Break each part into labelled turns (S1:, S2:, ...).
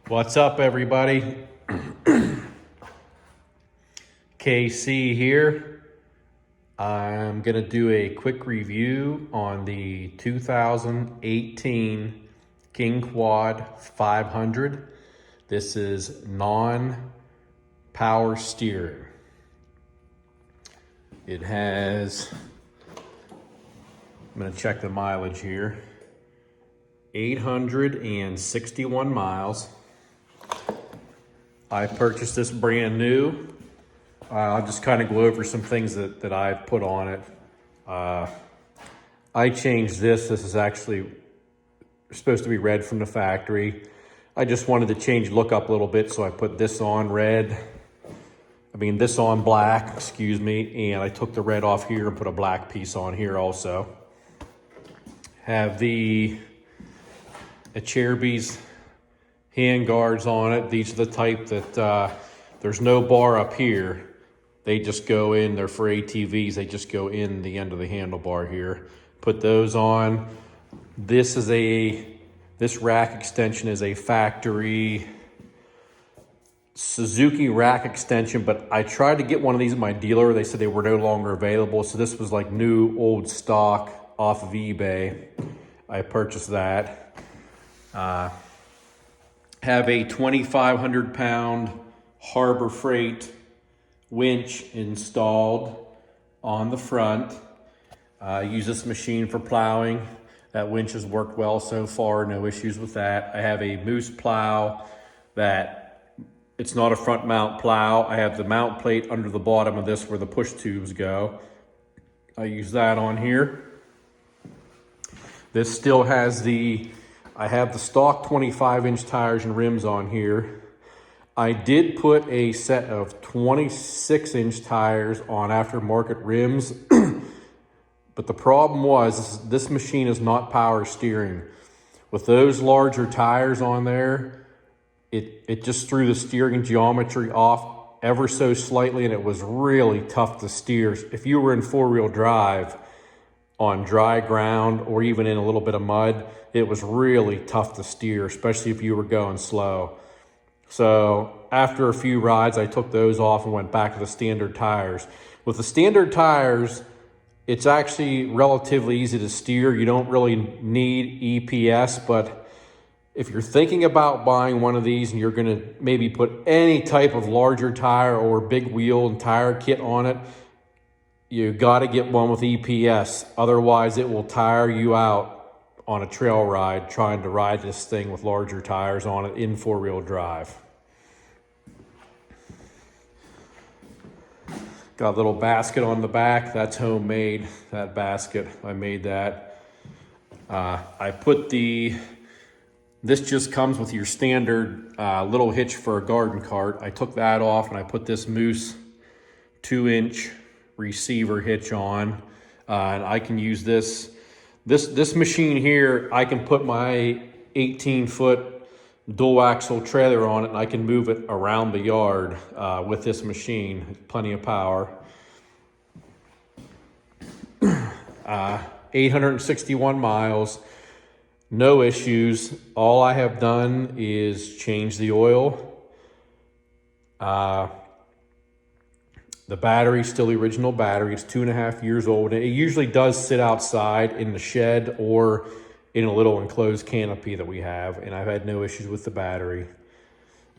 S1: What's up, everybody? KC here. I'm gonna do a quick review on the 2018 King Quad 500. This is non-power steering. It has, I'm gonna check the mileage here, 861 miles. I purchased this brand new. I'll just kind of go over some things that I've put on it. I changed this. This is actually supposed to be red from the factory. I just wanted to change look up a little bit, so I put this on this on black, excuse me, and I took the red off here and put a black piece on here also. Have the Cherubies hand guards on it. These are the type that there's no bar up here. They just go in, they're for ATVs, they just go in the end of the handlebar here. Put those on. This rack extension is a factory Suzuki rack extension, but I tried to get one of these at my dealer. They said they were no longer available, so this was like new old stock off of eBay. I purchased that. Have a 2,500 pound Harbor Freight winch installed on the front. Use this machine for plowing. That winch has worked well so far, no issues with that. I have a Moose plow that it's not a front mount plow. I have the mount plate under the bottom of this where the push tubes go. I use that on here. This still has I have the stock 25-inch tires and rims on here. I did put a set of 26-inch tires on aftermarket rims, but the problem was this machine is not power steering. With those larger tires on there, it just threw the steering geometry off ever so slightly, and it was really tough to steer. If you were in four-wheel drive on dry ground or even in a little bit of mud, it was really tough to steer, especially if you were going slow. So after a few rides, I took those off and went back to the standard tires. With the standard tires, it's actually relatively easy to steer. You don't really need EPS, but if you're thinking about buying one of these and you're gonna maybe put any type of larger tire or big wheel and tire kit on it, you gotta get one with EPS. Otherwise, it will tire you out on a trail ride trying to ride this thing with larger tires on it in four-wheel drive. Got a little basket on the back. That's homemade, that basket. I made that. I put this just comes with your standard little hitch for a garden cart. I took that off and I put this Moose 2-inch receiver hitch on. And I can use this machine here. I can put my 18-foot dual axle trailer on it and I can move it around the yard with this machine. Plenty of power. 861 miles, no issues. All I have done is change the oil. The battery's still the original battery. It's 2.5 years old. It usually does sit outside in the shed or in a little enclosed canopy that we have, and I've had no issues with the battery.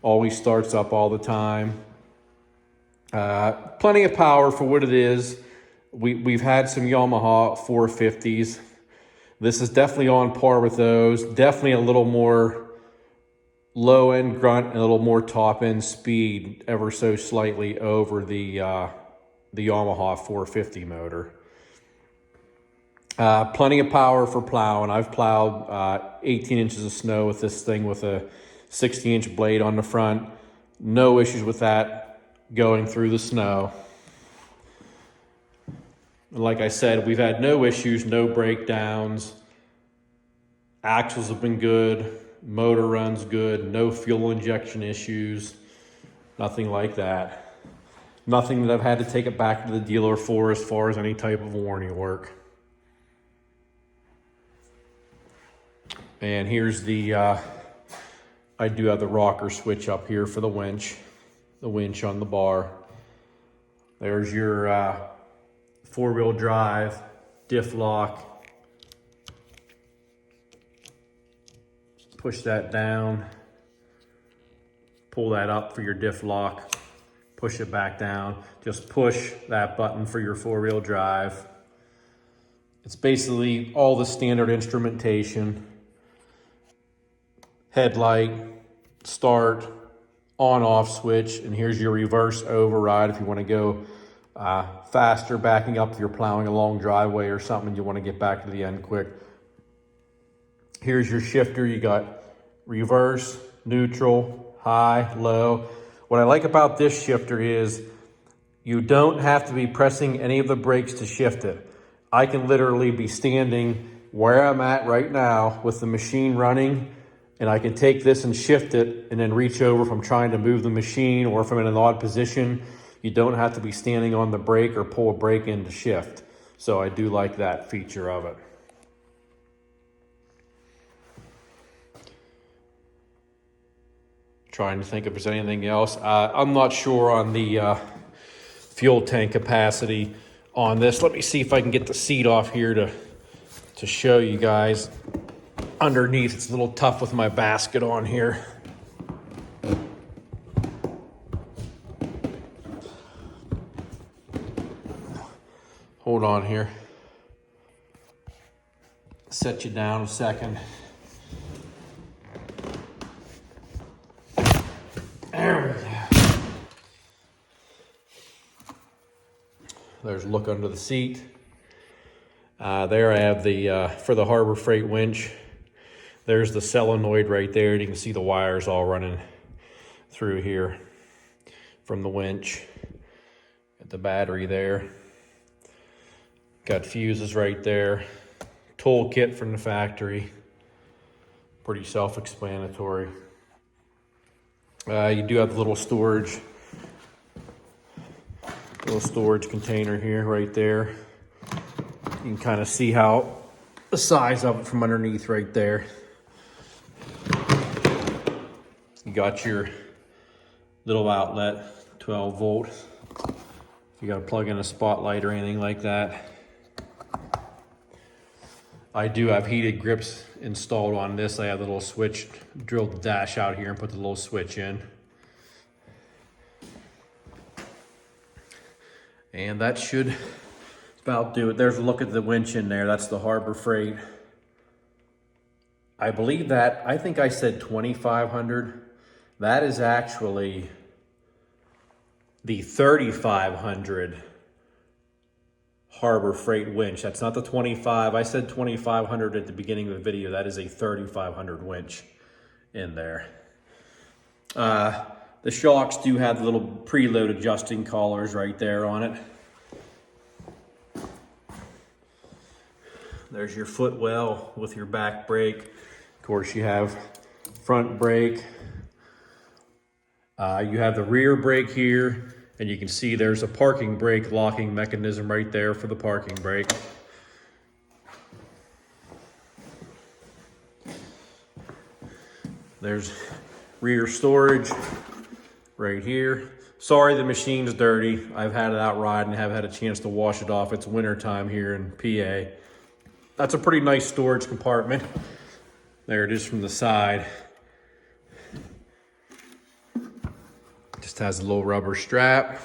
S1: Always starts up all the time. Plenty of power for what it is. We've had some Yamaha 450s. This is definitely on par with those. Definitely a little more low-end grunt and a little more top-end speed, ever so slightly over the Yamaha 450 motor. Plenty of power for plowing. I've plowed 18 inches of snow with this thing with a 60-inch blade on the front. No issues with that going through the snow. Like I said, we've had no issues, no breakdowns. Axles have been good. Motor runs good. No fuel injection issues. Nothing like that. Nothing that I've had to take it back to the dealer for as far as any type of warranty work. And here's the I do have the rocker switch up here for the winch on the bar. There's your four-wheel drive, diff lock. Push that down, pull that up for your diff lock, push it back down. Just push that button for your four-wheel drive. It's basically all the standard instrumentation. Headlight, start, on-off switch, and here's your reverse override if you want to go faster, backing up if you're plowing a long driveway or something, you want to get back to the end quick. Here's your shifter. You got reverse, neutral, high, low. What I like about this shifter is you don't have to be pressing any of the brakes to shift it. I can literally be standing where I'm at right now with the machine running, and I can take this and shift it and then reach over if I'm trying to move the machine or if I'm in an odd position. You don't have to be standing on the brake or pull a brake in to shift. So I do like that feature of it. Trying to think if there's anything else. I'm not sure on the fuel tank capacity on this. Let me see if I can get the seat off here to show you guys. Underneath, it's a little tough with my basket on here. Hold on here. Set you down a second. There we go. There's a look under the seat. There I have the, for the Harbor Freight winch. There's the solenoid right there. You can see the wires all running through here from the winch. Got the battery there. Got fuses right there. Tool kit from the factory. Pretty self-explanatory. You do have the little storage container here, right there. You can kind of see how the size of it from underneath right there. You got your little outlet, 12 volt. If you got to plug in a spotlight or anything like that. I do have heated grips installed on this. I have the little switch, drilled the dash out here and put the little switch in. And that should about do it. There's a look at the winch in there. That's the Harbor Freight. I believe that, I think I said 2,500. That is actually the 3,500 Harbor Freight winch. That's not the 25. I said 2,500 at the beginning of the video. That is a 3,500 winch in there. The shocks do have the little preload adjusting collars right there on it. There's your footwell with your back brake. Of course, you have front brake. You have the rear brake here, and you can see there's a parking brake locking mechanism right there for the parking brake. There's rear storage right here. Sorry, the machine's dirty. I've had it out riding, haven't had a chance to wash it off. It's winter time here in PA. That's a pretty nice storage compartment. There it is from the side. Just has a little rubber strap.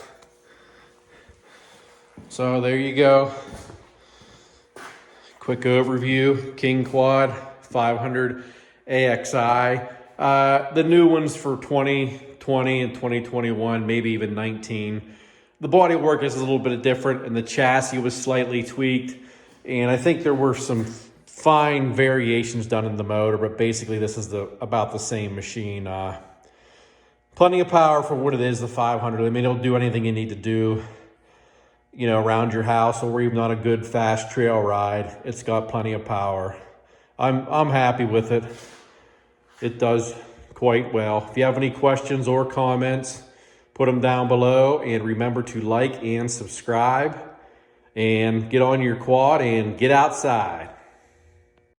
S1: So there you go. Quick overview, King Quad 500 AXI. The new ones for 2020 and 2021, maybe even 19. The bodywork is a little bit different and the chassis was slightly tweaked. And I think there were some fine variations done in the motor, but basically this is about the same machine. Plenty of power for what it is, the 500. I mean, it'll do anything you need to do, you know, around your house or even on a good fast trail ride. It's got plenty of power. I'm happy with it. It does quite well. If you have any questions or comments, put them down below, and remember to like and subscribe and get on your quad and get outside.